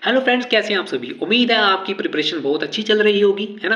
Hello friends, कैसे हैं आप सभी। उम्मीद है आपकी प्रिपरेशन बहुत अच्छी चल रही होगी, है ना।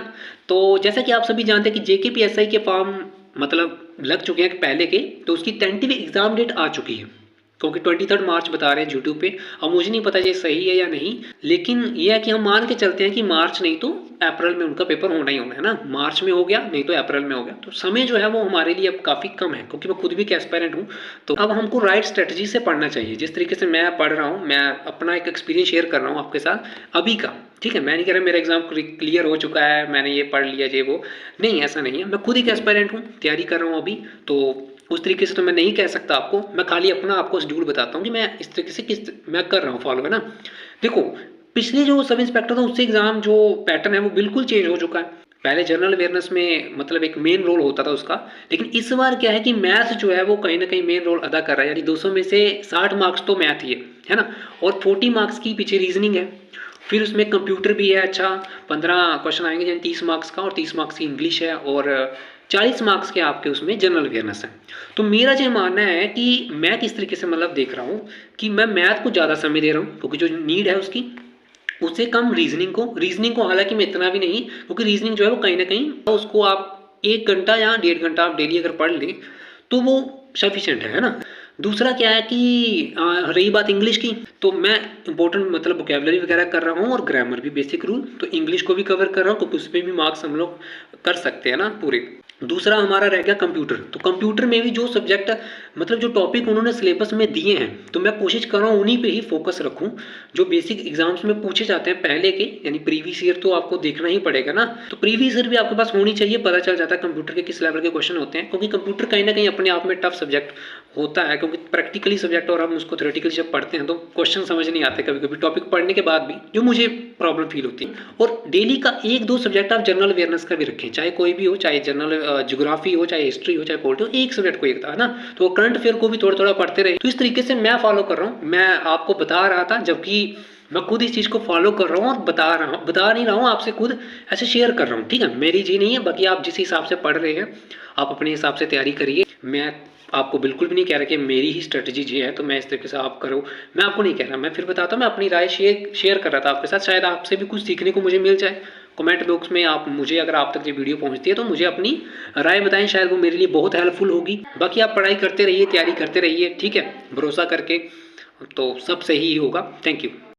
तो जैसा कि आप सभी जानते हैं कि जेकेपीएसआई के फॉर्म मतलब लग चुके हैं पहले के, तो उसकी टेंटेटिव एग्जाम डेट आ चुकी है क्योंकि 23 मार्च बता रहे हैं यूट्यूब पे। अब मुझे नहीं पता ये सही है या नहीं, लेकिन ये है कि हम मान के चलते हैं कि मार्च नहीं तो अप्रैल में उनका पेपर होना ही होना है ना। मार्च में हो गया नहीं तो अप्रैल में हो गया, तो समय जो है वो हमारे लिए अब काफ़ी कम है क्योंकि मैं खुद भी एक एस्पायरेंट हूँ। तो अब हमको राइट स्ट्रेटजी से पढ़ना चाहिए। जिस तरीके से मैं पढ़ रहा हूँ, मैं अपना एक एक्सपीरियंस शेयर कर रहा हूँ आपके साथ अभी का। ठीक है, मैं नहीं कह रहा मेरा एग्जाम क्लियर हो चुका है, मैंने ये पढ़ लिया ये वो, नहीं ऐसा नहीं है। मैं खुद एक एस्पायरेंट हूँ, तैयारी कर रहा हूँ अभी। तो उस तरीके से तो मैं नहीं कह सकता आपको, मैं खाली अपना आपको शेड्यूल बताता हूँ कि मैं इस तरीके से मैं कर रहा हूँ फॉलो, है ना। देखो, पिछले जो सब इंस्पेक्टर था उससे एग्जाम जो पैटर्न है वो बिल्कुल चेंज हो चुका है। पहले जनरल अवेयरनेस में मतलब एक मेन रोल होता था उसका, लेकिन इस बार क्या है कि मैथ जो है वो कहीं ना कहीं मेन रोल अदा कर रहा है। यानी 200 में से 60 मार्क्स तो मैथ ही है ना, और 40 मार्क्स की पीछे रीजनिंग है। फिर उसमें कंप्यूटर भी है, अच्छा 15 क्वेश्चन आएंगे यानी 30 मार्क्स का, और 30 मार्क्स की इंग्लिश है, और 40 मार्क्स के आपके उसमें जनरल अवेयरनेस है। तो मेरा जो मानना है कि मैं किस तरीके से मतलब देख रहा हूँ कि मैं मैथ को ज़्यादा समय दे रहा हूँ क्योंकि जो नीड है उसकी, उससे कम रीजनिंग को हालांकि मैं इतना भी नहीं, क्योंकि रीजनिंग जो है वो कहीं ना कहीं उसको आप 1 घंटा या 1.5 घंटा आप डेली अगर पढ़ लें तो वो सफिशिएंट है ना। दूसरा क्या है कि रही बात इंग्लिश की, तो मैं इंपॉर्टेंट मतलब वोकेबलरी वगैरह कर रहा हूँ और ग्रामर भी, बेसिक रूल, तो इंग्लिश को भी कवर कर रहा हूँ क्योंकि उस पर भी मार्क्स हम लोग कर सकते हैं ना पूरे। दूसरा हमारा रह गया कंप्यूटर। तो कंप्यूटर में भी जो सब्जेक्ट मतलब जो टॉपिक उन्होंने सिलेबस में दिए हैं, तो मैं कोशिश कर रहा हूँ उन्हीं पे ही फोकस रखूँ जो बेसिक एग्जाम्स में पूछे जाते हैं पहले के। यानी प्रीवियस ईयर तो आपको देखना ही पड़ेगा ना, तो प्रीवियस ईयर भी आपके पास होनी चाहिए, पता चल जाता है कंप्यूटर के किस लेवल के क्वेश्चन होते हैं। क्योंकि कंप्यूटर कहीं ना कहीं अपने आप में टफ सब्जेक्ट होता है, क्योंकि प्रैक्टिकली सब्जेक्ट और हम उसको थ्योरेटिकली जब पढ़ते हैं तो क्वेश्चन समझ नहीं आते कभी कभी टॉपिक पढ़ने के बाद भी, जो मुझे प्रॉब्लम फील होती है। और डेली का 1-2 सब्जेक्ट आप जनरल अवेयरनेस का भी रखें, चाहे कोई भी हो, चाहे जनरल ज्योग्राफी हो, चाहे हिस्ट्री हो, चाहे पॉलिटी हो, एक सब्जेक्ट को एक था ना, तो करंट अफेयर को भी थोड़ा थोड़ा पढ़ते रहे। तो इस तरीके से मैं फॉलो कर रहा हूँ, मैं आपको बता रहा था, जबकि मैं खुद इस चीज़ को फॉलो कर रहा हूँ और बता नहीं रहा हूँ आपसे, खुद ऐसे शेयर कर रहा हूँ। ठीक है, मेरी जी नहीं है, बाकी आप जिस हिसाब से पढ़ रहे हैं आप अपने हिसाब से तैयारी करिए। मैं आपको बिल्कुल भी नहीं कह रहा कि मेरी ही स्ट्रेटजी जी है तो मैं इस तरीके से आप करो, मैं आपको नहीं कह रहा। मैं फिर बताता हूँ, मैं अपनी राय शेयर कर रहा था आपके साथ, शायद आपसे भी कुछ सीखने को मुझे मिल जाए। कमेंट बॉक्स में आप मुझे, अगर आप तक ये वीडियो पहुंचती है तो मुझे अपनी राय बताएं, शायद वो मेरे लिए बहुत हेल्पफुल होगी। बाकी आप पढ़ाई करते रहिए, तैयारी करते रहिए, ठीक है, भरोसा करके, तो सब सही ही होगा। Thank you.